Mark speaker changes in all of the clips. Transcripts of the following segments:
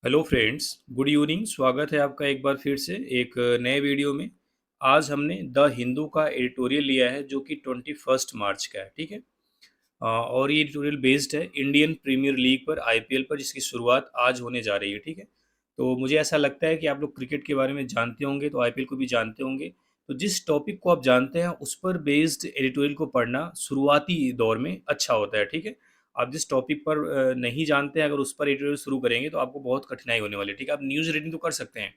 Speaker 1: Hello friends, good evening. स्वागत है आपका एक बार फिर से एक नए वीडियो में। आज हमने द हिंदू का एडिटोरियल लिया है जो कि 21 मार्च का है। ठीक है। और ये एडिटोरियल बेस्ड है इंडियन प्रीमियर लीग पर, आईपीएल पर, जिसकी शुरुआत आज होने जा रही है। ठीक है। तो मुझे ऐसा लगता है कि आप लोग क्रिकेट के बारे में जानते होंगे तो आईपीएल को भी जानते होंगे। तो जिस टॉपिक को आप जानते हैं उस पर बेस्ड एडिटोरियल को पढ़ना शुरुआती दौर में अच्छा होता है। ठीक है। आप जिस टॉपिक पर नहीं जानते हैं, अगर उस पर एडिटोरियल शुरू करेंगे तो आपको बहुत कठिनाई होने वाली है। ठीक है। आप न्यूज़ रीडिंग तो कर सकते हैं,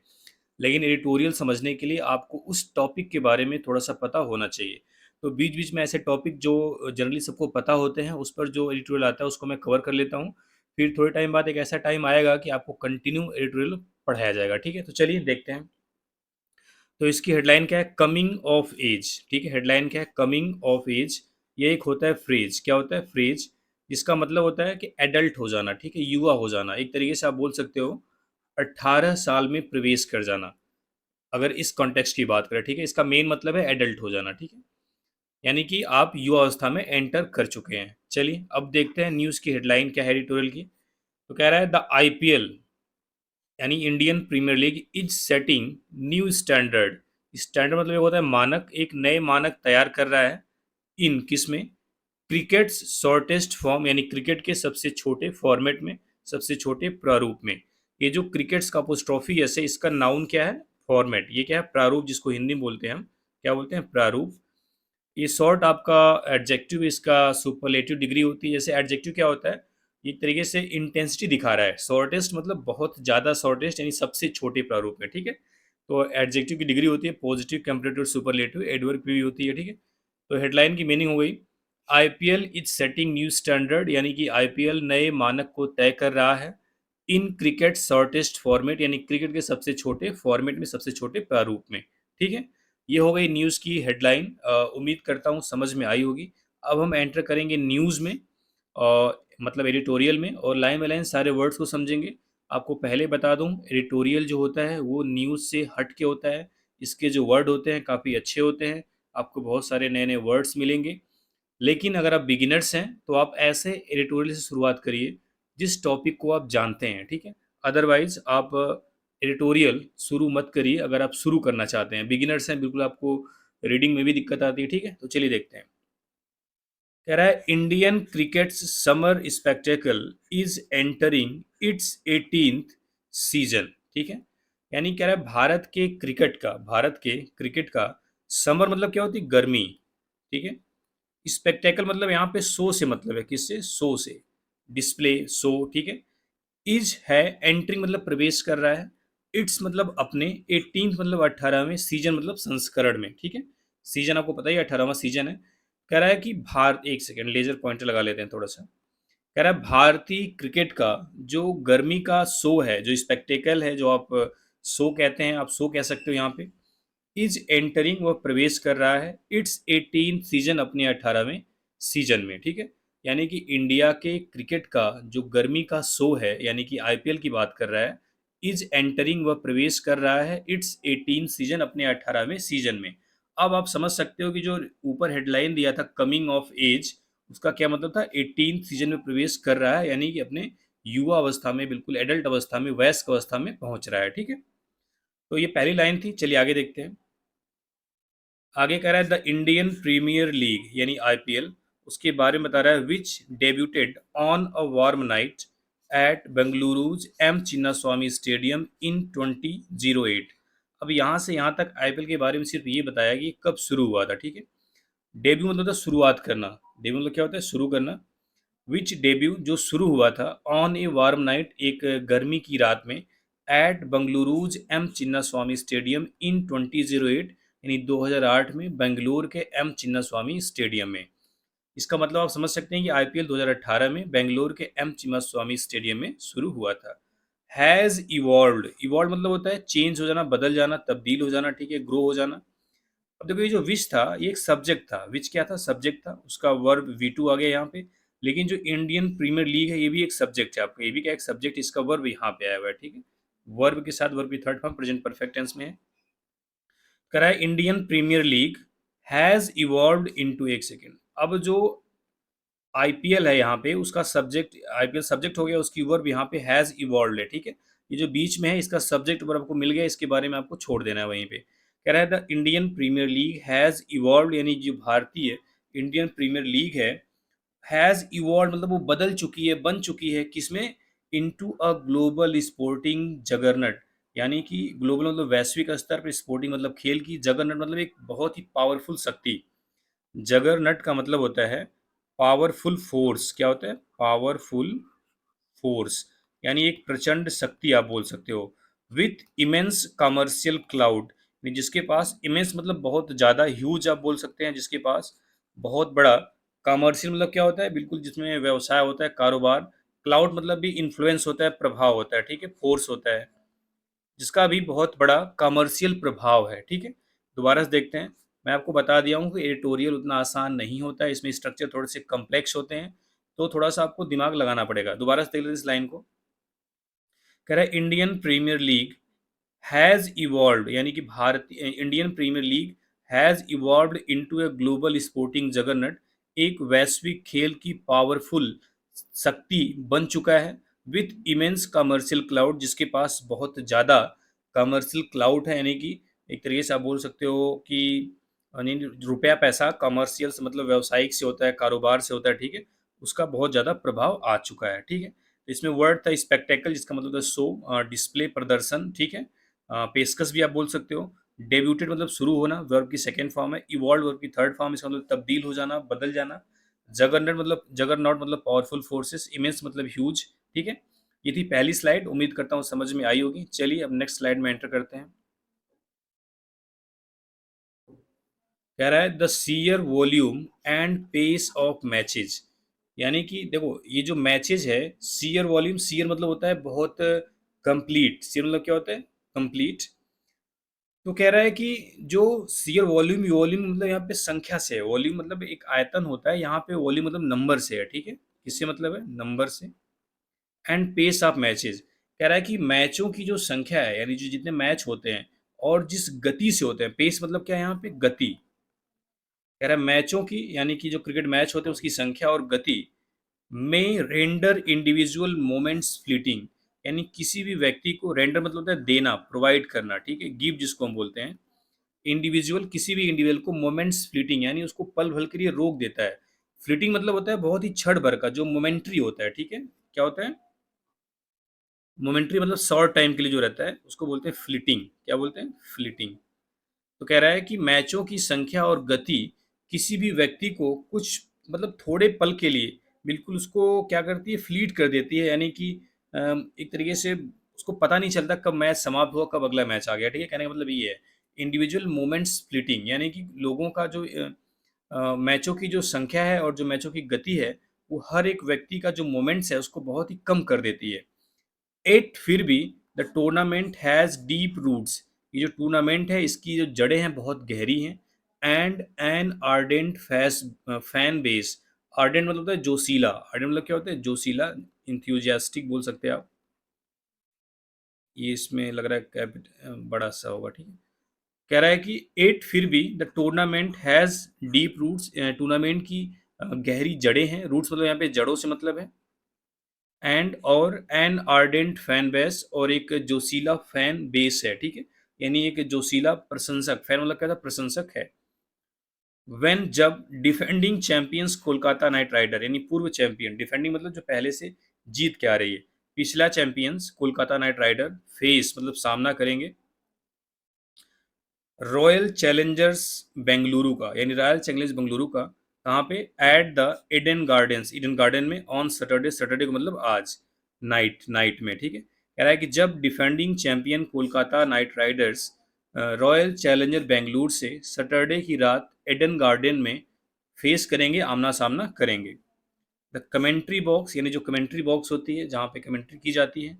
Speaker 1: लेकिन एडिटोरियल समझने के लिए आपको उस टॉपिक के बारे में थोड़ा सा पता होना चाहिए। तो बीच बीच में ऐसे टॉपिक जो जनरली सबको पता होते हैं उस पर जो एडिटोरियल आता है उसको मैं कवर कर लेता हूँ। फिर थोड़े टाइम बाद एक ऐसा टाइम आएगा कि आपको कंटिन्यू एडिटोरियल पढ़ाया जाएगा। ठीक है। तो चलिए देखते हैं। तो इसकी हेडलाइन क्या है? Coming of age. ठीक है। हेडलाइन क्या है? Coming of age. ये एक होता है फ्रेज। क्या होता है? फ्रेज। जिसका मतलब होता है कि एडल्ट हो जाना। ठीक है। युवा हो जाना, एक तरीके से आप बोल सकते हो 18 साल में प्रवेश कर जाना, अगर इस कॉन्टेक्स्ट की बात करें। ठीक है। इसका मेन मतलब है एडल्ट हो जाना। ठीक है। यानी कि आप युवा अवस्था में एंटर कर चुके हैं। चलिए अब देखते हैं न्यूज़ की हेडलाइन क्या है एडिटोरियल की। तो कह रहा है द आईपीएल यानी Indian premiere League is setting new standard. Standard मतलब ये होता है मानक, एक नए मानक तैयार कर रहा है। इन किस में? क्रिकेट्स शॉर्टेस्ट फॉर्म, यानी क्रिकेट के सबसे छोटे फॉर्मेट में, सबसे छोटे प्रारूप में। ये जो क्रिकेट्स का अपोस्ट्रोफी ऐसे, इसका नाउन क्या है? फॉर्मेट। ये क्या है? प्रारूप, जिसको हिंदी में बोलते हैं हम। क्या बोलते हैं? प्रारूप। ये शॉर्ट आपका एडजेक्टिव, इसका सुपरलेटिव डिग्री होती है। जैसे एडजेक्टिव क्या होता है? एक तरीके से इंटेंसिटी दिखा रहा है। शॉर्टेस्ट मतलब बहुत ज़्यादा शॉर्टेस्ट, यानी सबसे छोटे प्रारूप में। ठीक है। तो एडजेक्टिव की डिग्री होती है पॉजिटिव, कंपैरेटिव, सुपरलेटिव, एडवर्ब भी होती है। ठीक है। तो हेडलाइन की मीनिंग हो गई, IPL is setting new standard, यानी कि आईपीएल नए मानक को तय कर रहा है। इन क्रिकेट शॉर्टेस्ट फॉर्मेट, यानी क्रिकेट के सबसे छोटे फॉर्मेट में, सबसे छोटे प्रारूप में। ठीक है। ये हो गई न्यूज़ की हेडलाइन। उम्मीद करता हूँ समझ में आई होगी। अब हम एंटर करेंगे न्यूज़ में, मतलब एडिटोरियल में, और लाइन बाय लाइन सारे वर्ड्स को समझेंगे। आपको पहले बता दूं, एडिटोरियल जो होता है वो न्यूज़ से हट के होता है। इसके जो वर्ड होते हैं काफ़ी अच्छे होते हैं। आपको बहुत सारे नए नए वर्ड्स मिलेंगे। लेकिन अगर आप बिगिनर्स हैं तो आप ऐसे एडिटोरियल से शुरुआत करिए जिस टॉपिक को आप जानते हैं। ठीक है। अदरवाइज आप एडिटोरियल शुरू मत करिए अगर आप शुरू करना चाहते हैं। बिगिनर्स हैं, बिल्कुल आपको रीडिंग में भी दिक्कत आती है। ठीक है। तो चलिए देखते हैं। कह रहा है Indian cricket summer spectacle is entering it's 18th season. ठीक है। यानी कह रहा है भारत के क्रिकेट का समर मतलब क्या होती है? गर्मी। ठीक है। स्पेक्टेकल मतलब यहाँ पे शो से मतलब है, किससे? शो से, डिस्प्ले, शो। ठीक है। इज है, एंट्रिंग मतलब प्रवेश कर रहा है, इट्स मतलब अपने, 18th मतलब 18वें, सीजन मतलब संस्करण में। ठीक है। सीजन आपको पता ही 18वां सीजन है। कह रहा है कि भारत, एक सेकेंड लेजर पॉइंटर लगा लेते हैं थोड़ा सा। कह रहा है भारतीय क्रिकेट का जो गर्मी का शो है, जो स्पेक्टेकल है, जो आप शो कहते हैं, आप शो कह सकते हो यहाँ पे। इज एंटरिंग, वह प्रवेश कर रहा है, इट्स 18 सीजन, अपने 18वें सीजन में। ठीक है। यानी कि इंडिया के क्रिकेट का जो गर्मी का शो है, यानी कि आईपीएल की बात कर रहा है। इज एंटरिंग, वह प्रवेश कर रहा है, इट्स 18 सीजन, अपने 18वें सीजन में। अब आप समझ सकते हो कि जो ऊपर हेडलाइन दिया था कमिंग ऑफ एज, उसका क्या मतलब था? 18 सीजन में प्रवेश कर रहा है, यानी कि अपने युवा अवस्था में, बिल्कुल एडल्ट अवस्था में, वयस्क अवस्था में पहुंच रहा है। ठीक है। तो ये पहली लाइन थी। चलिए आगे देखते हैं। आगे कह रहा है द इंडियन प्रीमियर लीग यानी आईपीएल, उसके बारे में बता रहा है, which debuted on a warm night at Bengaluru's M Chinnaswamy stadium in 2008। अब यहाँ से यहाँ तक आईपीएल के बारे में सिर्फ ये बताया कि कब शुरू हुआ था। ठीक है। डेब्यू मतलब था शुरुआत करना। डेब्यू मतलब क्या होता है? शुरू करना। विच डेब्यू, जो शुरू हुआ था, ऑन ए वार्म नाइट, एक गर्मी की रात में, at Bangalore's M Chinnaswamy stadium in 2008, यानी 2008 में बेंगलुरु के एम चिन्नास्वामी स्टेडियम में। इसका मतलब आप समझ सकते हैं कि आईपीएल 2018 में बेंगलुरु के एम चिन्नास्वामी स्टेडियम में शुरू हुआ था। हैज़ इवॉल्व, इवॉल्व मतलब होता है चेंज हो जाना, बदल जाना, तब्दील हो जाना। ठीक है। ग्रो हो जाना। अब देखो, ये जो विच था ये एक सब्जेक्ट था। विच क्या था? सब्जेक्ट था। उसका वर्ब V2 आ गया यहाँ पे। लेकिन जो इंडियन प्रीमियर लीग है ये भी एक सब्जेक्ट है आपका। ये भी क्या? एक सब्जेक्ट। इसका वर्ब यहाँ पे आया हुआ है। ठीक है। वर्ब के साथ वर्ब की third form present perfect tense में है। करा है Indian premiere League has evolved into, एक सेकेंड, अब जो आईपीएल है यहाँ पे उसका सब्जेक्ट, आईपीएल सब्जेक्ट हो गया, उसकी वर्ब यहाँ पे हैज इवॉल्व्ड है। ठीक है। ये जो बीच में है इसका सब्जेक्ट ऊपर आपको मिल गया, इसके बारे में आपको छोड़ देना है वहीं पे। कह रहा है the Indian premiere League has evolve, यानी जो भारतीय इंडियन प्रीमियर लीग है, हैज़ इवॉल्व मतलब वो बदल चुकी है, बन चुकी है किसमें, into a global sporting juggernaut, यानी कि ग्लोबल मतलब वैश्विक स्तर पर, स्पोर्टिंग मतलब खेल की, जगरनट मतलब एक बहुत ही पावरफुल शक्ति। जगरनट का मतलब होता है पावरफुल फोर्स। क्या होता है? पावरफुल फोर्स, यानी एक प्रचंड शक्ति आप बोल सकते हो। विथ इमेंस कमर्शियल क्लाउड, जिसके पास इमेंस मतलब बहुत ज़्यादा, ह्यूज आप बोल सकते हैं, जिसके पास बहुत बड़ा, कमर्शियल मतलब क्या होता है, बिल्कुल जिसमें व्यवसाय होता है, कारोबार। क्लाउड मतलब भी इन्फ्लुएंस होता है, प्रभाव होता है, ठीक है, फोर्स होता है, जिसका भी बहुत बड़ा कमर्शियल प्रभाव है, ठीक है। दोबारा से देखते हैं। मैं आपको बता दिया हूँ कि एडिटोरियल उतना आसान नहीं होता है, इसमें स्ट्रक्चर थोड़े से कम्प्लेक्स होते हैं, तो थोड़ा सा आपको दिमाग लगाना पड़ेगा। दोबारा से देख लेते इस लाइन को। कह रहा है Indian premiere League has evolved, यानी कि भारतीय Indian premiere League has evolved into a global sporting juggernaut, एक वैश्विक खेल की पावरफुल शक्ति बन चुका है। विथ इमेंस कमर्शियल क्लाउड, जिसके पास बहुत ज़्यादा कमर्शियल क्लाउड है, यानी कि एक तरीके से आप बोल सकते हो कि यानी रुपया पैसा, कमर्शियल से मतलब व्यावसायिक से होता है, कारोबार से होता है, ठीक है, उसका बहुत ज़्यादा प्रभाव आ चुका है, ठीक है। तो इसमें वर्ड था स्पेक्टेकल, जिसका मतलब था शो, डिस्प्ले, प्रदर्शन, ठीक है। पेशकश भी आप बोल सकते हो। डेब्यूटेड मतलब शुरू होना, वर्ब की सेकेंड फॉर्म है। इवॉल्व वर्ब की थर्ड फॉर्म, इसका मतलब तब्दील हो जाना, बदल जाना। जगरनट मतलब जगरनॉट मतलब पावरफुल फोर्सेस, इमेंस मतलब ह्यूज, ठीक है। ये थी पहली स्लाइड, उम्मीद करता हूँ समझ में आई होगी। चलिए अब नेक्स्ट स्लाइड में एंटर करते हैं। कह रहा है the sheer volume and pace of matches, यानी कि देखो ये जो मैचेज है, सीयर वॉल्यूम, सीयर मतलब होता है बहुत कंप्लीट, सीयर मतलब क्या होता है, कंप्लीट। तो कह रहा है कि जो सीयर वॉल्यूम, वॉल्यूम मतलब यहाँ पे संख्या से है, वॉल्यूम मतलब एक आयतन होता है, यहाँ पे वॉल्यूम मतलब नंबर से है, ठीक है, किससे मतलब है, नंबर से। एंड पेस ऑफ मैचेज, कह रहा है कि मैचों की जो संख्या है, यानी जो जितने मैच होते हैं और जिस गति से होते हैं, पेस मतलब क्या है यहाँ पे, गति। कह रहा है मैचों की, यानी कि जो क्रिकेट मैच होते हैं उसकी संख्या और गति में रेंडर इंडिविजुअल मोमेंट्स फ्लीटिंग, यानी किसी भी व्यक्ति को, रेंडर मतलब होता है देना, प्रोवाइड करना, ठीक है, गिव जिसको हम बोलते हैं। इंडिविजुअल किसी भी इंडिविजुअल को मोमेंट्स फ्लीटिंग, यानी उसको पल भर के लिए रोक देता है। फ्लीटिंग मतलब होता है बहुत ही क्षण भर का, जो मोमेंट्री होता है, ठीक है। क्या होता है? मोमेंट्री मतलब शॉर्ट टाइम के लिए जो रहता है उसको बोलते हैं फ्लीटिंग। क्या बोलते हैं? फ्लीटिंग। तो कह रहा है कि मैचों की संख्या और गति किसी भी व्यक्ति को कुछ मतलब थोड़े पल के लिए बिल्कुल उसको क्या करती है, फ्लीट कर देती है, यानी कि एक तरीके से उसको पता नहीं चलता कब मैच समाप्त हुआ, कब अगला मैच आ गया, ठीक है। कहने का मतलब ये है इंडिविजुअल मोमेंट्स फ्लीटिंग, यानी कि लोगों का जो मैचों की जो संख्या है और जो मैचों की गति है, वो हर एक व्यक्ति का जो मोमेंट्स है उसको बहुत ही कम कर देती है। एट फिर भी the tournament has deep roots, ये जो टूर्नामेंट है इसकी जो जड़ें हैं बहुत गहरी हैं। And an ardent fan base, ardent मतलब होता है जोशीला, आर्डेंट मतलब क्या होता है, जोशीला, इंथ्यूजियास्टिक बोल सकते हैं आप। ये इसमें लग रहा है बड़ा सा होगा, ठीक है। कह रहा है कि एट फिर भी the tournament has deep roots, tournament की गहरी जड़ें हैं, रूट्स मतलब यहाँ पे जड़ों से मतलब है। एंड और एन आर्डेंट फैन बेस, और एक जोशीला फैन बेस है, ठीक है, यानी एक जोशीला प्रशंसक, फैन मतलब क्या था, प्रशंसक है। वेन जब defending champions Kolkata Knight Rider, यानी पूर्व चैंपियन, डिफेंडिंग मतलब जो पहले से जीत के आ रही है, पिछला champions Kolkata Knight Rider, face मतलब सामना करेंगे रॉयल चैलेंजर्स बेंगलुरु का, यानी रॉयल चैलेंजर्स बेंगलुरु का, कहाँ पे, at the Eden gardens, Eden garden में, ऑन सैटरडे, सैटरडे को मतलब आज, नाइट, नाइट में, ठीक है। कह रहा है कि जब defending champion Kolkata night Riders royal challenger Bengaluru से सैटरडे की रात एडन गार्डन में फेस करेंगे, आमना सामना करेंगे। द कमेंट्री बॉक्स, यानी जो कमेंट्री बॉक्स होती है जहाँ पे कमेंट्री की जाती है,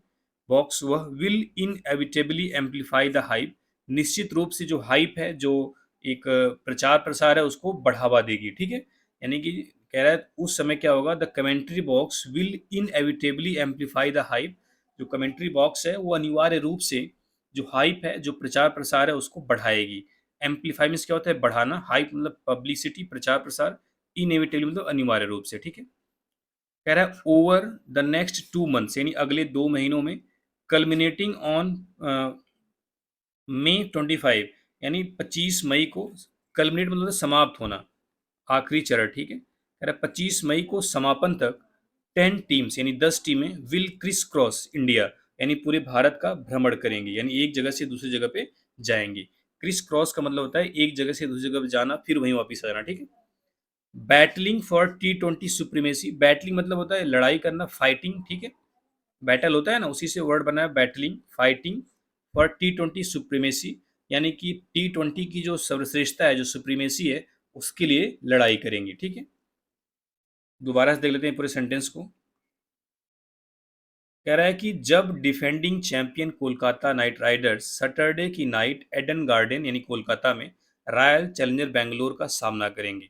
Speaker 1: बॉक्स, वह will inevitably amplify the hype, निश्चित रूप से जो हाइप है, जो एक प्रचार प्रसार है, उसको बढ़ावा देगी, ठीक है। यानी कि कह रहा है उस समय क्या होगा, the commentary box will inevitably amplify the hype, जो कमेंट्री बॉक्स है वो अनिवार्य रूप से जो हाइप है, जो प्रचार प्रसार है, उसको बढ़ाएगी। एम्पलीफाई मीन्स क्या होता है, बढ़ाना, हाइप मतलब पब्लिसिटी, प्रचार प्रसार, इनएविटेबली मतलब अनिवार्य रूप से, ठीक है। कह रहा है ओवर द नेक्स्ट 2 मंथ्स, यानी अगले 2 महीनों में कल्मिनेटिंग ऑन मई 25, यानी 25 मई को। कल्मिनेट मतलब समाप्त होना, आखिरी चरण, ठीक है। कह रहा है 25 मई को समापन तक 10 टीम्स यानी 10 टीमें विल क्रिस क्रॉस इंडिया, यानी पूरे भारत का भ्रमण करेंगी, यानी एक जगह से दूसरी जगह पे जाएंगी। क्रिस क्रॉस का मतलब होता है एक जगह से दूसरी जगह पे जाना फिर वहीं वापस आ जाना, ठीक है। Battling for T20 supremacy, battling मतलब होता है लड़ाई करना, फाइटिंग, ठीक है। बैटल होता है ना, उसी से वर्ड बना है battling, fighting for T20 supremacy, यानी कि T20 की जो सर्वश्रेष्ठता है, जो सुप्रीमेसी है, उसके लिए लड़ाई करेंगी, ठीक है। दोबारा से देख लेते हैं पूरे सेंटेंस को। कह रहा है कि जब defending champion Kolkata night Riders Saturday की नाइट एडन गार्डन यानी कोलकाता में रॉयल चैलेंजर बेंगलोर का सामना करेंगे,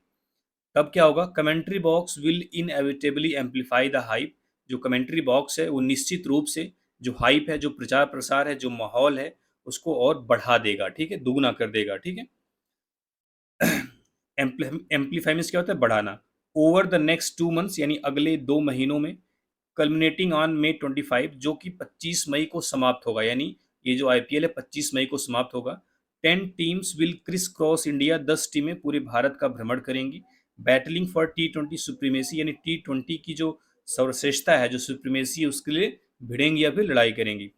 Speaker 1: तब क्या होगा? Commentary box will inevitably amplify the hype, जो कमेंट्री बॉक्स है वो निश्चित रूप से जो हाइप है, जो प्रचार प्रसार है, जो माहौल है, उसको और बढ़ा देगा, ठीक है, दुगना कर देगा, ठीक है। एम्पलीफाई मीन्स क्या होता है? बढ़ाना। ओवर द नेक्स्ट 2 मंथ्स यानी अगले 2 महीनों में, कल्मिनेटिंग ऑन May 25 जो कि 25 मई को समाप्त होगा, यानी ये जो आईपीएल है 25 मई को समाप्त होगा। 10 teams will criss cross India, 10 टीमें पूरे भारत का भ्रमण करेंगी। बैटलिंग फॉर T20 सुप्रीमेसी, यानी T20 की जो सर्वश्रेष्ठता है, जो सुप्रीमेसी है, उसके लिए भिड़ेंगी या फिर लड़ाई करेंगी।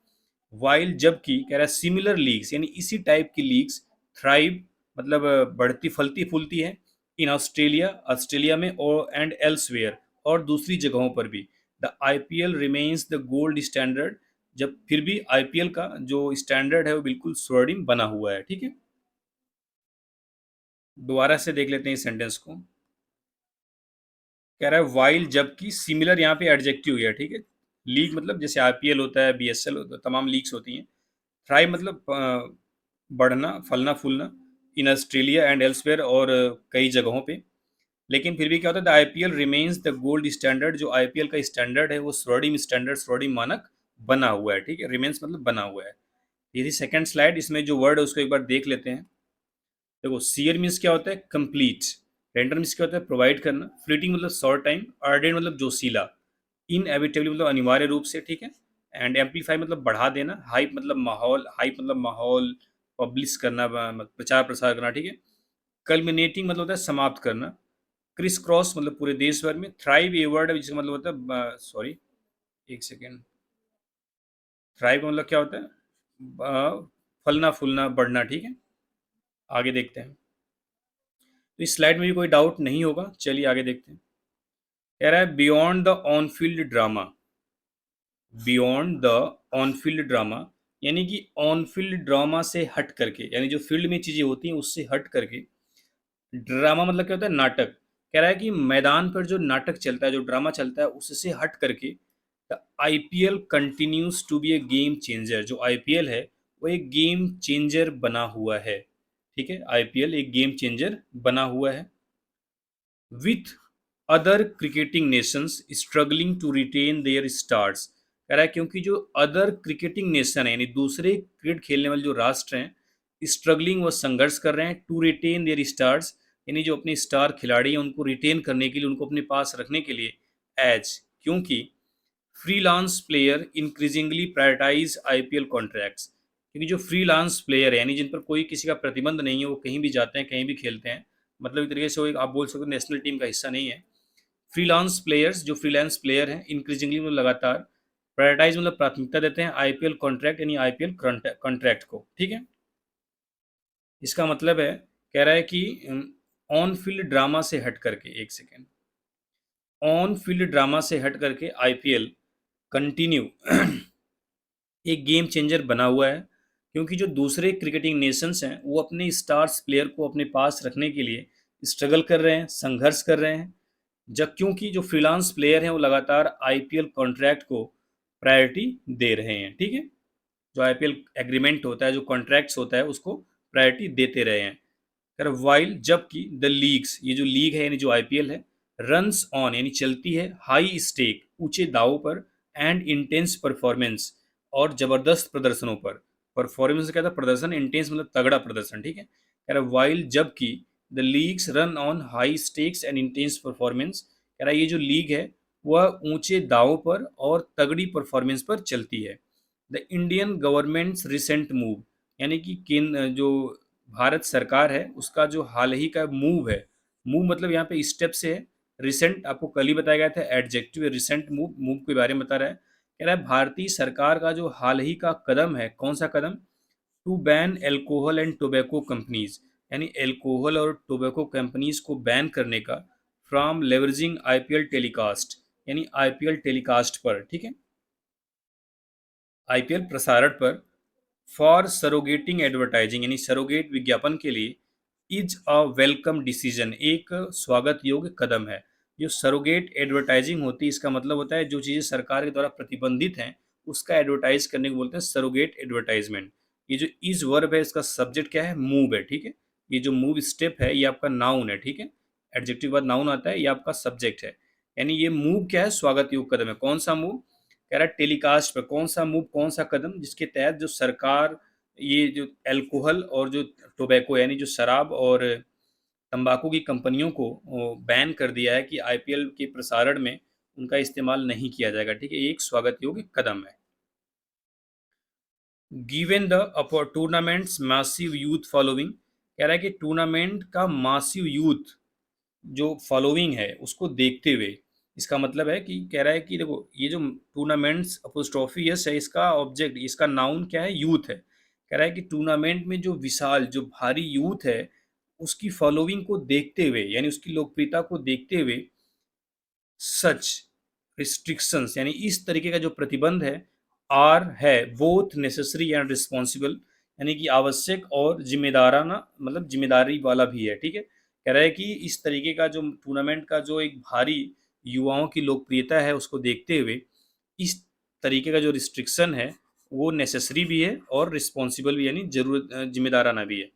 Speaker 1: वाइल जबकि, कह रहा है सिमिलर लीग्स यानी इसी टाइप की लीग्स थ्राइव मतलब बढ़ती फलती फूलती है इन ऑस्ट्रेलिया, ऑस्ट्रेलिया में, और एंड एल्सवेयर, और दूसरी जगहों पर भी। The IPL remains the gold standard, जब फिर भी आईपीएल का जो स्टैंडर्ड है वो बिल्कुल स्वर्णिम बना हुआ है, ठीक है। दोबारा से देख लेते हैं इस सेंटेंस को। कह रहा है वाइल जबकि, सिमिलर यहाँ पे एडजेक्टिव है, ठीक है। लीग मतलब जैसे आईपीएल होता है, बीएसएल होता है, तमाम लीग्स होती हैं। थ्राइव मतलब बढ़ना, फलना फूलना, इन ऑस्ट्रेलिया एंड एल्सवेयर, और कई जगहों पे। लेकिन फिर भी क्या होता है? The IPL remains the gold standard, जो आईपीएल का स्टैंडर्ड है वो स्वर्णिम स्टैंडर्ड, स्वर्णिम मानक बना हुआ है, ठीक है। रिमेन्स मतलब बना हुआ है। ये थी सेकंड स्लाइड, इसमें जो वर्ड है उसको एक बार देख लेते हैं। देखो, सीयर मीन्स क्या होता है? कंप्लीट। रेंडर मीन्स क्या होता है? प्रोवाइड करना। फ्लीटिंग मतलब शॉर्ट टाइम। अर्डेंट मतलब जोशीला। इनएविटेबली मतलब अनिवार्य रूप से, ठीक है। एंड एम्पलीफाई मतलब बढ़ा देना। हाइप मतलब माहौल, हाइप मतलब माहौल, पब्लिश करना, प्रचार प्रसार करना, ठीक है। कल्मिनेटिंग मतलब होता है समाप्त करना। क्रिस क्रॉस मतलब पूरे देश भर में। थ्राइव ये वर्ड है जिसका मतलब होता है, सॉरी एक सेकेंड, थ्राइव का मतलब क्या होता है? फलना फूलना, बढ़ना, ठीक है। आगे देखते हैं। तो इस स्लाइड में भी कोई डाउट नहीं होगा, चलिए आगे देखते हैं। कह रहा है beyond the on field drama, beyond the on field drama, यानी कि ऑन फील्ड ड्रामा से हट करके, यानी जो फील्ड में चीजें होती हैं उससे हट करके। ड्रामा मतलब क्या होता है? नाटक। कह रहा है कि मैदान पर जो नाटक चलता है, जो ड्रामा चलता है, उससे हट करके the IPL continues to be a game changer, जो आईपीएल है वो एक गेम चेंजर बना हुआ है, ठीक है। आईपीएल एक गेम चेंजर बना हुआ है। With other cricketing nations struggling to retain their stars, कह रहा है क्योंकि जो अदर क्रिकेटिंग नेशन है, यानी दूसरे क्रिकेट खेलने वाले जो राष्ट्र हैं, स्ट्रगलिंग, वो संघर्ष कर रहे हैं, टू रिटेन देयर स्टार्स, यानी जो अपने स्टार खिलाड़ी हैं उनको रिटेन करने के लिए, उनको अपने पास रखने के लिए। एज, क्योंकि freelance player increasingly prioritize IPL contracts, क्योंकि जो फ्रीलांस प्लेयर है, यानी जिन पर कोई किसी का प्रतिबंध नहीं है, वो कहीं भी जाते हैं, कहीं भी खेलते हैं, मतलब एक तरीके से वो एक, आप बोल सकते हो, नेशनल टीम का हिस्सा नहीं है। फ्रीलांस प्लेयर्स, जो फ्रीलांस प्लेयर हैं, इंक्रीजिंगली मतलब लगातार, प्रायोरिटाइज मतलब प्राथमिकता देते हैं आईपीएल कॉन्ट्रैक्ट यानी आईपीएल कॉन्ट्रैक्ट को, ठीक है। इसका मतलब है, कह रहा है कि ऑन फील्ड ड्रामा से हट करके, एक सेकेंड, ऑन फील्ड ड्रामा से हट करके आईपीएल कंटिन्यू एक गेम चेंजर बना हुआ है, क्योंकि जो दूसरे क्रिकेटिंग नेशंस हैं वो अपने स्टार्स प्लेयर को अपने पास रखने के लिए स्ट्रगल कर रहे हैं, संघर्ष कर रहे हैं। जब क्योंकि जो फ्रीलांस प्लेयर हैं वो लगातार आईपीएल कॉन्ट्रैक्ट को प्रायोरिटी दे रहे हैं, ठीक है। जो आईपीएल एग्रीमेंट होता है, जो कॉन्ट्रैक्ट्स होता है, उसको प्रायोरिटी देते रहे हैं। कर वाइल जबकि द लीग्स, ये जो लीग है यानी जो आईपीएल है, रन्स ऑन यानी चलती है, हाई स्टेक ऊंचे दावों पर, एंड इंटेंस परफॉर्मेंस और जबरदस्त प्रदर्शनों पर। परफॉर्मेंस क्या था? प्रदर्शन। इंटेंस मतलब तगड़ा प्रदर्शन, ठीक है। कह रहा वाइल जबकि the leagues run on high stakes and intense performance, कह रहा ये जो लीग है वह ऊंचे दावों पर और तगड़ी परफॉर्मेंस पर चलती है। The Indian governments recent move, यानी कि केंद्र जो भारत सरकार है उसका जो हाल ही का मूव है, मूव मतलब यहाँ पे स्टेप से है। रिसेंट आपको कल ही बताया गया था, एडजेक्टिव रिसेंट मूव, मूव के बारे में बता रहा है। कह रहा है भारतीय सरकार का जो हाल ही का कदम है, कौन सा कदम? To ban alcohol and tobacco companies, यानी एल्कोहल और टोबैको कंपनीज को बैन करने का, फ्रॉम लेवरेजिंग आईपीएल टेलीकास्ट, यानी आईपीएल टेलीकास्ट पर, ठीक है, आईपीएल प्रसारण पर, फॉर सरोगेटिंग एडवर्टाइजिंग, यानी सरोगेट विज्ञापन के लिए, इज अ वेलकम डिसीजन, एक स्वागत योग्य कदम है। जो सरोगेट एडवर्टाइजिंग होती है इसका मतलब होता है जो चीज़ें सरकार के द्वारा प्रतिबंधित हैं उसका एडवर्टाइज करने को बोलते हैं सरोगेट एडवर्टाइजमेंट। ये जो इज वर्ब है इसका सब्जेक्ट क्या है? मूव है, ठीक है। ये जो मूव स्टेप है ये आपका नाउन है, ठीक है। एडजेक्टिव के बाद नाउन आता है, ये आपका सब्जेक्ट है। यानी ये मूव क्या है? स्वागत योग्य कदम है। कौन सा मूव? कह रहा है टेलीकास्ट पे, कौन सा मूव, कौन सा कदम जिसके तहत जो सरकार ये जो अल्कोहल और जो टोबैको यानी जो शराब और तंबाकू की कंपनियों को बैन कर दिया है कि आईपीएल के प्रसारण में उनका इस्तेमाल नहीं किया जाएगा, ठीक है। ये एक स्वागत योग्य कदम है। Given the tournaments massive youth following, कह रहा है कि टूर्नामेंट का मासिव यूथ जो फॉलोइंग है उसको देखते हुए, इसका मतलब है कि कह रहा है कि देखो ये जो टूर्नामेंट्स अपोस्ट्रोफी यस है, इसका ऑब्जेक्ट, इसका नाउन क्या है? यूथ है। कह रहा है कि टूर्नामेंट में जो विशाल जो भारी यूथ है उसकी फॉलोइंग को देखते हुए, यानी उसकी लोकप्रियता को देखते हुए, सच रिस्ट्रिक्शंस, यानी इस तरीके का जो प्रतिबंध है बोथ नेसेसरी एंड रिस्पॉन्सिबल, यानी कि आवश्यक और जिम्मेदाराना, मतलब जिम्मेदारी वाला भी है, ठीक है। कह रहा है कि इस तरीके का जो टूर्नामेंट का जो एक भारी युवाओं की लोकप्रियता है उसको देखते हुए इस तरीके का जो रिस्ट्रिक्शन है वो नेसेसरी भी है और रिस्पॉन्सिबल भी, यानी जरूरत जिम्मेदाराना भी है।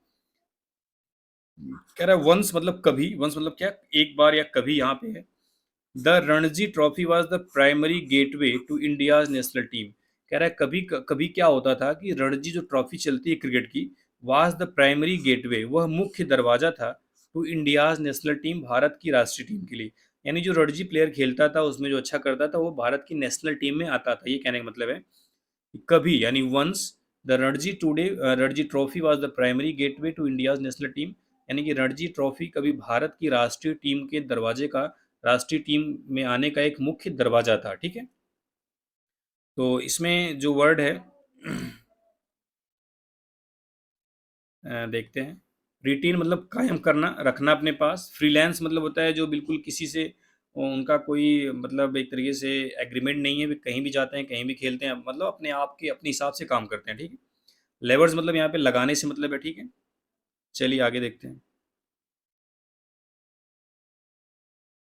Speaker 1: कह रहा है वंस मतलब कभी, वंस मतलब क्या? एक बार या कभी, यहाँ पे है। The Ranji trophy was the primary gateway to India's national team, कह रहा है कभी कभी क्या होता था कि रणजी जो ट्रॉफी चलती है क्रिकेट की, वाज द प्राइमरी गेटवे, वह मुख्य दरवाजा था, to India's national team, Bharat की राष्ट्रीय टीम के लिए। यानी जो रणजी प्लेयर खेलता था उसमें जो अच्छा करता था वो भारत की नेशनल टीम में आता था, ये कहने का मतलब है कभी, यानी once the Ranji trophy was the primary gateway to India's national team, यानी कि रणजी ट्रॉफी कभी भारत की राष्ट्रीय टीम के दरवाजे का, राष्ट्रीय टीम में आने का एक मुख्य दरवाजा था, ठीक है। तो इसमें जो वर्ड है देखते हैं। रिटेन मतलब कायम करना, रखना अपने पास। फ्रीलांस मतलब होता है जो बिल्कुल किसी से उनका कोई मतलब एक तरीके से एग्रीमेंट नहीं है, वे कहीं भी जाते हैं कहीं भी खेलते हैं, मतलब अपने आप के अपने हिसाब से काम करते हैं, ठीक है। लेवर्स मतलब यहाँ पे लगाने से मतलब है, ठीक है। चलिए आगे देखते हैं।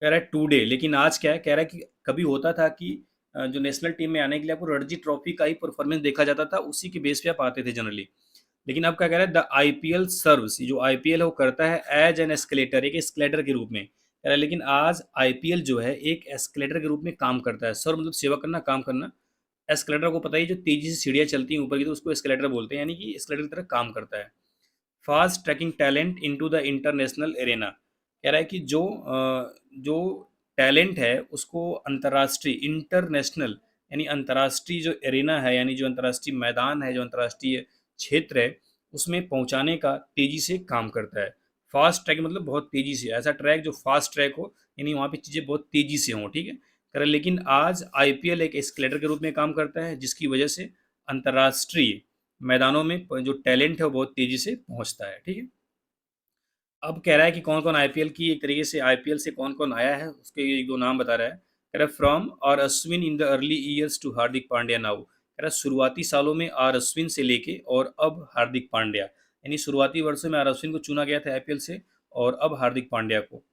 Speaker 1: कह रहा है टुडे, लेकिन आज क्या है? कह रहा है कि कभी होता था कि जो नेशनल टीम में आने के लिए आपको रणजी ट्रॉफी का ही परफॉर्मेंस देखा जाता था, उसी के बेस पे आप आते थे जनरली। लेकिन अब क्या कह रहा है? द आईपीएल सर्व्स, जो आईपीएल है वो करता है एज एन एस्केलेटर, एक एस्केलेटर के रूप में, कह रहा है। लेकिन आज आईपीएल जो है एक एस्केलेटर के रूप में काम करता है। सर्व मतलब सेवा करना, काम करना। एस्केलेटर को पता ही, जो तेजी से सीढ़ियाँ चलती हैं ऊपर की, तो उसको एस्केलेटर बोलते हैं, यानी कि एस्केलेटर की तरह काम करता है। Fast tracking talent into the international arena, कह रहा है कि जो टैलेंट है उसको अंतर्राष्ट्रीय, इंटरनेशनल, यानी अंतर्राष्ट्रीय जो एरेना है, यानी जो अंतर्राष्ट्रीय मैदान है, जो अंतर्राष्ट्रीय क्षेत्र है, उसमें पहुंचाने का तेजी से काम करता है। फास्ट ट्रैक मतलब बहुत तेजी से, ऐसा ट्रैक जो फास्ट ट्रैक हो, यानी वहाँ पे चीज़ें बहुत तेजी से हों, ठीक है। कह रहा है लेकिन आज आईपीएल एक एस्केलेटर के रूप में काम करता है, जिसकी वजह से अंतर्राष्ट्रीय मैदानों में जो टैलेंट है वो बहुत तेजी से पहुंचता है, ठीक है। अब कह रहा है कि कौन कौन आईपीएल की, एक तरीके से आईपीएल से कौन कौन आया है उसके एक दो नाम बता रहा है। कह रहा है फ्रॉम और Ashwin in the early years to Hardik Pandya now, कह रहा है शुरुआती सालों में आर अश्विन से लेके और अब हार्दिक पांड्या, यानी शुरुआती वर्षों में आर अश्विन को चुना गया था आईपीएल से, और अब हार्दिक पांड्या को।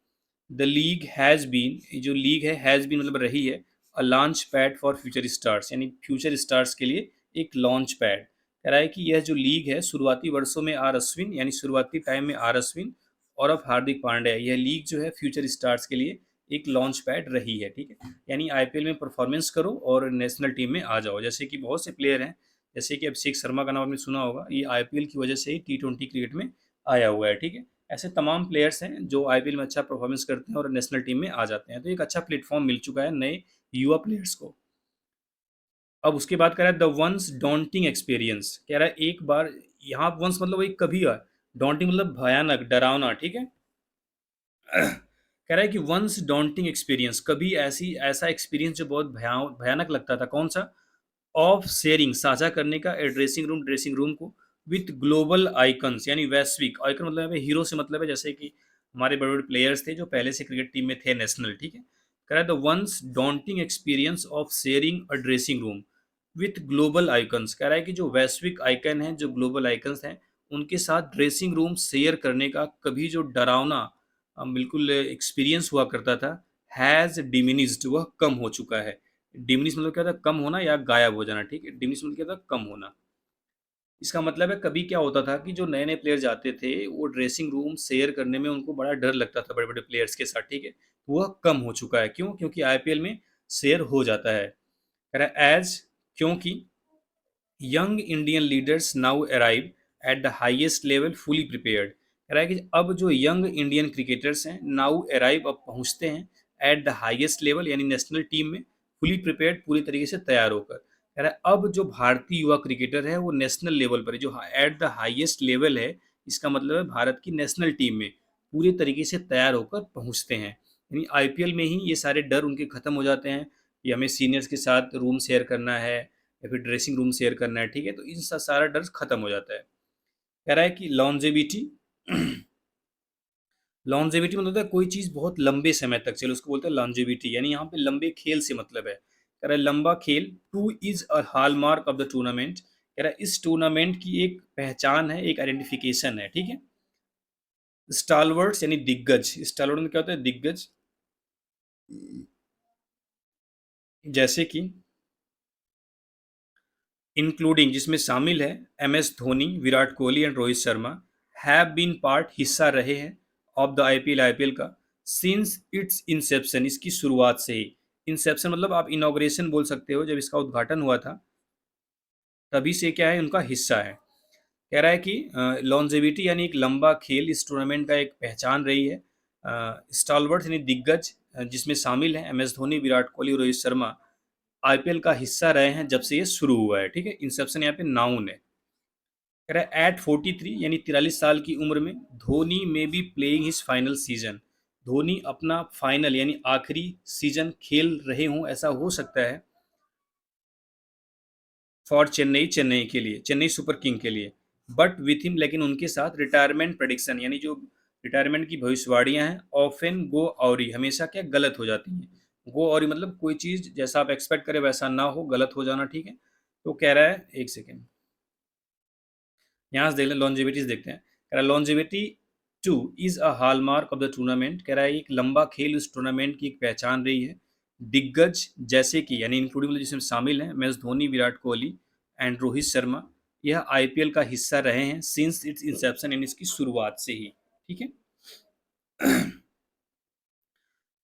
Speaker 1: द लीग हैज़ बीन, जो लीग है हैज़ बीन मतलब रही है, a launch pad for future stars, यानी फ्यूचर स्टार्स के लिए एक लॉन्च पैड। कह रहा है कि यह जो लीग है शुरुआती वर्षों में आर अश्विन, यानी शुरुआती टाइम में आर अश्विन और अब हार्दिक पांड्या, यह लीग जो है फ्यूचर स्टार्स के लिए एक लॉन्च पैड रही है, ठीक है। यानी आईपीएल में परफॉर्मेंस करो और नेशनल टीम में आ जाओ, जैसे कि बहुत से प्लेयर हैं, जैसे कि अभिषेक शर्मा का नाम आपने सुना होगा, ये आईपीएल की वजह से ही टी20 क्रिकेट में आया हुआ है, ठीक है। ऐसे तमाम प्लेयर्स हैं जो आईपीएल में अच्छा परफॉर्मेंस करते हैं और नेशनल टीम में आ जाते हैं, तो एक अच्छा प्लेटफॉर्म मिल चुका है नए युवा प्लेयर्स को। अब उसके बाद कह रहा है द वंस डॉन्टिंग एक्सपीरियंस, कह रहा है एक बार, यहाँ वंस मतलब वही कभी है, डॉन्टिंग मतलब भयानक डरावना, ठीक है। कह रहा है कि वंस डॉन्टिंग एक्सपीरियंस, कभी ऐसी ऐसा एक्सपीरियंस जो बहुत भयानक लगता था, कौन सा, ऑफ शेयरिंग, साझा करने का, ए ड्रेसिंग रूम को, विथ ग्लोबल आइकन्स, यानी वैश्विक आइकन मतलब यहाँ पे हीरो से मतलब है, जैसे कि हमारे बड़े बड़े प्लेयर्स थे जो पहले से क्रिकेट टीम में थे नेशनल, ठीक है। कह रहा है the ones daunting experience of sharing a dressing room with global icons, कह रहा है कि जो वैश्विक आइकन हैं, जो ग्लोबल आइकन्स हैं, उनके साथ ड्रेसिंग रूम शेयर करने का कभी जो डरावना बिल्कुल एक्सपीरियंस हुआ करता था, हैज़ डिमिनिस्ड, वह कम हो चुका है। डिमिनिश मतलब क्या था, कम होना या गायब हो जाना, ठीक है। डिमिनिश मतलब क्या था, कम होना। इसका मतलब है कभी क्या होता था कि जो नए नए प्लेयर जाते थे वो ड्रेसिंग रूम शेयर करने में उनको बड़ा डर लगता था बड़े बड़े प्लेयर्स के साथ, ठीक है। वह कम हो चुका है, क्यों, क्योंकि आईपीएल में शेयर हो जाता है। कह रहा है एज, क्योंकि young Indian leaders now arrive at the highest level fully prepared, कह रहा है कि अब जो यंग इंडियन क्रिकेटर्स हैं नाउ अराइव, अब पहुंचते हैं, एट द हाईएस्ट लेवल यानी नेशनल टीम में, फुली प्रिपेयर्ड पूरी तरीके से तैयार होकर। कह रहा है अब जो भारतीय युवा क्रिकेटर है वो नेशनल लेवल पर है, जो एट द हाईएस्ट लेवल है, इसका मतलब है भारत की नेशनल टीम में पूरी तरीके से तैयार होकर पहुंचते हैं। यानी आईपीएल में ही ये सारे डर उनके खत्म हो जाते हैं कि हमें सीनियर्स के साथ रूम शेयर करना है या फिर ड्रेसिंग रूम शेयर करना है, ठीक है। तो इन सारा डर खत्म हो जाता है। कह रहा है कि लॉन्जेविटी, लॉन्जेविटी मतलब होता है कोई चीज बहुत लंबे समय तक चले, उसको बोलते हैं लॉन्जेविटी, यानी यहाँ पे लंबे खेल से मतलब है। कह रहा है लंबा खेल, two is a hallmark of the tournament, कह रहा है इस टूर्नामेंट की एक पहचान है, एक आइडेंटिफिकेशन है, ठीक है। स्टालवर्ड्स यानी दिग्गज, स्टालवर्ड में क्या होता है, दिग्गज, जैसे कि इंक्लूडिंग, जिसमें शामिल है M S Dhoni, Virat Kohli and Rohit Sharma, have been part, हिस्सा रहे हैं, ऑफ द आईपीएल का, सिंस इट्स इंसेप्शन, इसकी शुरुआत से ही। इंसेप्शन मतलब आप इनॉग्रेशन बोल सकते हो, जब इसका उद्घाटन हुआ था तभी से क्या है, उनका हिस्सा है। कह रहा है कि लॉन्जेविटी यानी एक लंबा खेल इस टूर्नामेंट का एक पहचान रही है। स्टालवर्ड्स यानी दिग्गज, जिसमें शामिल हैं एम एस धोनी, विराट कोहली और रोहित शर्मा, आईपीएल का हिस्सा रहे हैं जब से ये शुरू हुआ है, ठीक है। इंसेप्शन यहाँ पे नाउन है। कह रहा है एट 43 यानी 43 साल की उम्र में, धोनी में be playing his final season, Dhoni अपना फाइनल यानी आखिरी सीजन खेल रहे हों, ऐसा हो सकता है, फॉर चेन्नई, चेन्नई के लिए, चेन्नई सुपर किंग के लिए। बट विथ हिम, लेकिन उनके साथ रिटायरमेंट प्रडिक्शन यानी जो रिटायरमेंट की भविष्यवाणियां हैं, ऑफन गो औरी, हमेशा क्या गलत हो जाती हैं। गो औरी मतलब कोई चीज़ जैसा आप एक्सपेक्ट करें वैसा ना हो, गलत हो जाना, ठीक है। तो कह रहा है, एक सेकेंड, यहाँ से देख लें, लॉन्जिविटी से देखते हैं। कह रहा है longevity two is a hallmark of the tournament, कह रहा है एक लंबा खेल उस टूर्नामेंट की एक पहचान रही है। दिग्गज जैसे कि, यानी इंक्लूडिंग जिसमें शामिल हैं M S Dhoni, Virat Kohli and Rohit Sharma, यह आईपीएल का हिस्सा रहे हैं सिंस इट्स इंसेप्शन, यानी इसकी शुरुआत से ही, ठीक है।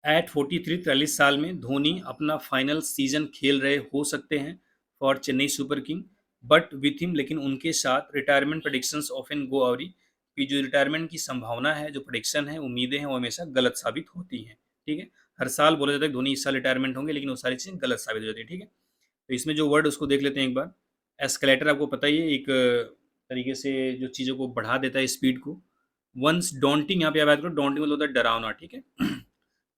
Speaker 1: एट 43, 43 साल में धोनी अपना फाइनल सीजन खेल रहे हो सकते हैं for Chennai super king, but with him, लेकिन उनके साथ रिटायरमेंट प्रडिक्शंस ऑफन गो अवरी, कि जो रिटायरमेंट की संभावना है, जो प्रडिक्शन है, उम्मीदें हैं, वो हमेशा गलत साबित होती हैं, ठीक है। हर साल बोला जाता है धोनी इस साल रिटायरमेंट होंगे, लेकिन वो सारी चीज़ें गलत साबित हो जाती है, ठीक है। तो इसमें जो वर्ड उसको देख लेते हैं एक बार। एस्केलेटर आपको पता ही है, एक तरीके से जो चीज़ों को बढ़ा देता है स्पीड को। वंस डॉन्टिंग, यहाँ पे आप याद करो, डॉन्टिंग मतलब होता है डरावना, ठीक है।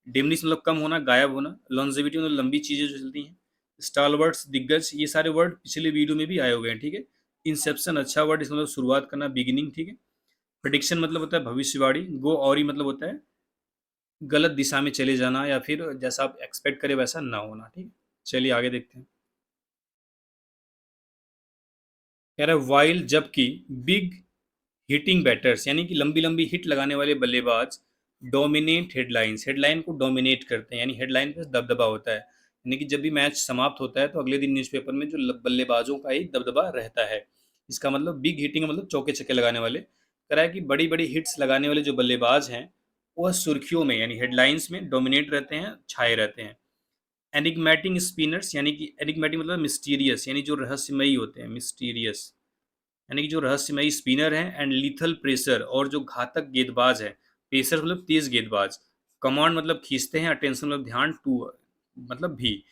Speaker 1: डिमनिश मतलब कम होना, गायब होना। लॉन्जेविटी मतलब लंबी चीजें जो चलती हैं। स्टालवर्ड्स दिग्गज, ये सारे वर्ड पिछले वीडियो में भी आए हुए हैं, ठीक है। इंसेप्शन अच्छा वर्ड, इसका मतलब शुरुआत करना, बिगिनिंग, ठीक है। प्रेडिक्शन मतलब होता है भविष्यवाणी। गो ऑरी मतलब होता है गलत दिशा में चले जाना या फिर जैसा आप एक्सपेक्ट करें वैसा ना होना, ठीक है। चलिए आगे देखते हैं। कह रहा है वाइल, जबकि बिग हिटिंग बैटर्स यानी कि लंबी लंबी हिट लगाने वाले बल्लेबाज, डोमिनेट हेडलाइंस, हेडलाइन को डोमिनेट करते हैं, यानी हेडलाइन पे दबदबा होता है, यानी कि जब भी मैच समाप्त होता है तो अगले दिन न्यूज़पेपर में जो बल्लेबाजों का एक दबदबा रहता है। इसका मतलब बिग हिटिंग मतलब चौके छक्के लगाने वाले। कह रहा है कि बड़ी बड़ी हिट्स लगाने वाले जो बल्लेबाज हैं वह सुर्खियों में यानी हेडलाइंस में डोमिनेट रहते हैं, छाए रहते हैं। एनिग्मेटिक स्पिनर्स, यानी कि एनिग्मेटिक मतलब मिस्टीरियस, यानी जो रहस्यमयी होते हैं, मिस्टीरियस, यानी कि जो रहस्यमयी स्पिनर हैं, एंड लीथल प्रेशर, और जो घातक गेंदबाज है। पेसर मतलब तेज गेंदबाज। कमांड मतलब खींचते हैं, अटेंशन मतलब ध्यान, टू मतलब भी।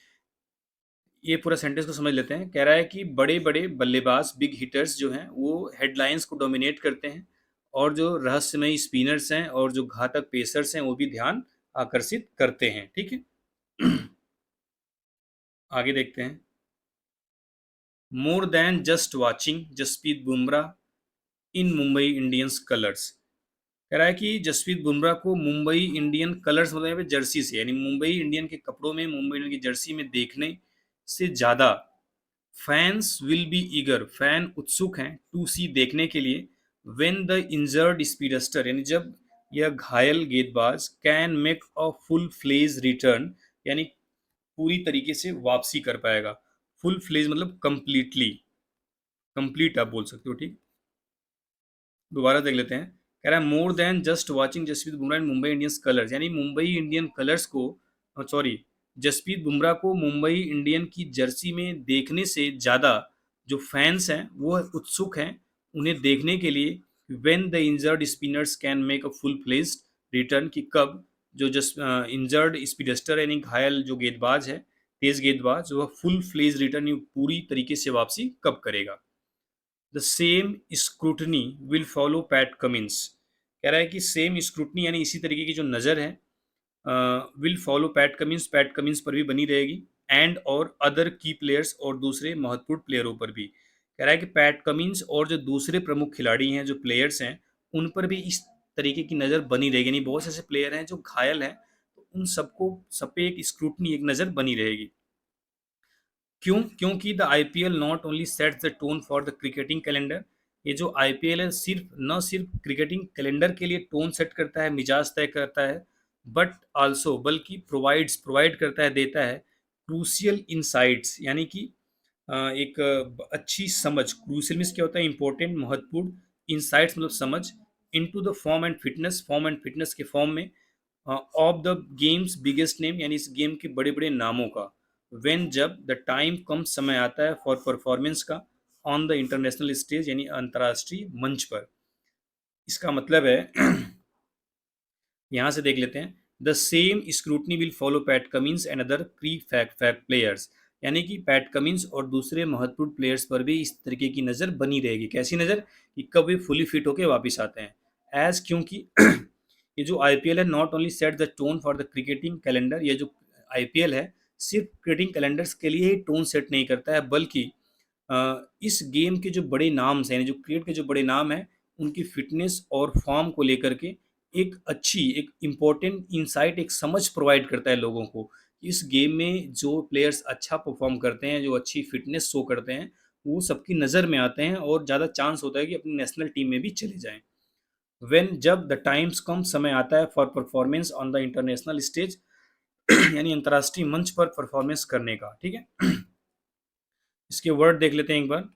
Speaker 1: ये पूरा सेंटेंस को समझ लेते हैं। कह रहा है कि बड़े-बड़े बल्लेबाज, बिग हिटर्स जो हैं, वो हेडलाइंस को डोमिनेट करते हैं और जो रहस्यमयी स्पिनर्स हैं और जो घातक पेसर्स हैं, वो भी ध्यान आकर्षित करते हैं। ठीक है? आगे देखते हैं। More than just watching Jasprit Bumrah in Mumbai Indians colours. कह रहा है कि जसप्रीत बुमराह को मुंबई इंडियन कलर्स मतलब यहाँ पे जर्सी से, यानी मुंबई इंडियन के कपड़ों में, मुंबई इंडियन की जर्सी में देखने से ज़्यादा fans will be eager, fan उत्सुक हैं टू सी देखने के लिए, व्हेन द इंजर्ड स्पीडस्टर, यानी जब यह घायल गेंदबाज can make a full fledge return, यानी पूरी तरीके से वापसी कर पाएगा। फुल फ्लेज मतलब कंप्लीटली, कंप्लीट आप बोल सकते हो। ठीक, दोबारा देख लेते हैं। कह रहा है more than just watching Jasprit Bumrah in Mumbai Indians colours, यानी मुंबई इंडियन कलर्स को, सॉरी, जसप्रीत बुमराह को मुंबई इंडियन की जर्सी में देखने से ज़्यादा जो फैंस हैं वो उत्सुक हैं उन्हें देखने के लिए, when the injured spinners can make a full fledged return, कि कब जो जस इंजर्ड स्पीडस्टर यानी घायल जो गेंदबाज है, तेज गेंदबाज, वह फुल फ्लेज रिटर्न पूरी तरीके से वापसी कब करेगा। The same scrutiny will follow PAT Cummins. कह रहा है कि सेम स्क्रूटनी यानी इसी तरीके की जो नज़र है, विल फॉलो पैट कमिंस पर भी बनी रहेगी, एंड और अदर की प्लेयर्स और दूसरे महत्वपूर्ण प्लेयरों पर भी। कह रहा है कि पैट कमिंस और जो दूसरे प्रमुख खिलाड़ी हैं, जो प्लेयर्स हैं, उन पर भी इस तरीके की नज़र बनी रहेगी, यानी बहुत से ऐसे प्लेयर हैं जो घायल हैं, तो उन सबको, सब पे एक स्क्रूटनी, एक नज़र बनी रहेगी। क्यों? क्योंकि the IPL not only sets the tone for the cricketing calendar, ये जो आईपीएल है सिर्फ न सिर्फ क्रिकेटिंग कैलेंडर के लिए टोन सेट करता है, मिजाज तय करता है, बट आल्सो, बल्कि प्रोवाइड करता है, देता है क्रूशियल इंसाइट्स, यानी कि एक अच्छी समझ। क्रूशियल मीन्स क्या होता है? इंपॉर्टेंट, महत्वपूर्ण। इंसाइट्स मतलब समझ। Into the form and fitness के फॉर्म में, of the games biggest name, यानी इस गेम के बड़े बड़े नामों का, व्हेन जब द टाइम कम, समय आता है, फॉर परफॉर्मेंस का, ऑन द इंटरनेशनल स्टेज यानी अंतर्राष्ट्रीय मंच पर। इसका मतलब है यहाँ से देख लेते हैं। The same scrutiny will follow PAT Cummins and other pre fact fact players, यानी कि पैट कमिंस और दूसरे महत्वपूर्ण प्लेयर्स पर भी इस तरीके की नज़र बनी रहेगी। कैसी नज़र? कि कब वे फुली फिट होकर वापस आते हैं। एज, क्योंकि ये जो आईपीएल है not only set the tone for the cricketing calendar, ये जो आईपीएल है सिर्फ क्रिकेटिंग कैलेंडर्स के लिए ही टोन सेट नहीं करता है, बल्कि इस गेम के जो बड़े नाम हैं, यानी जो क्रिकेट के जो बड़े नाम हैं, उनकी फिटनेस और फॉर्म को लेकर के एक अच्छी, एक इम्पोर्टेंट इंसाइट, एक समझ प्रोवाइड करता है लोगों को। इस गेम में जो प्लेयर्स अच्छा परफॉर्म करते हैं, जो अच्छी फिटनेस शो करते हैं, वो सबकी नज़र में आते हैं और ज़्यादा चांस होता है कि अपनी नेशनल टीम में भी चले जाएं। व्हेन, जब द टाइम्स कम, समय आता है, for performance on the international stage, यानी अंतर्राष्ट्रीय मंच पर परफॉर्मेंस करने का। ठीक है? इसके वर्ड देख लेते हैं एक बार।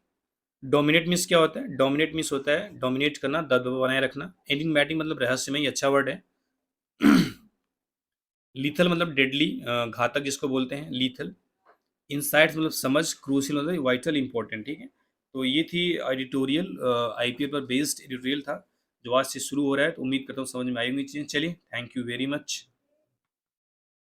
Speaker 1: डोमिनेट मीन्स क्या होता है? डोमिनेट मीन्स होता है डोमिनेट करना, दबदबा बनाए रखना। एनिग्मेटिक मतलब रहस्यमय, अच्छा वर्ड है। लीथल मतलब डेडली, घातक जिसको बोलते हैं, लीथल। इनसाइट्स मतलब समझ, क्रूशियल मतलब वाइटल, इंपॉर्टेंट। ठीक है? तो ये थी एडिटोरियल, आईपीएल पर बेस्ड एडिटोरियल था, जो आज से शुरू हो रहा है, तो उम्मीद करता हूँ समझ में आई होंगी चीज़ें। चलिए, थैंक यू वेरी मच।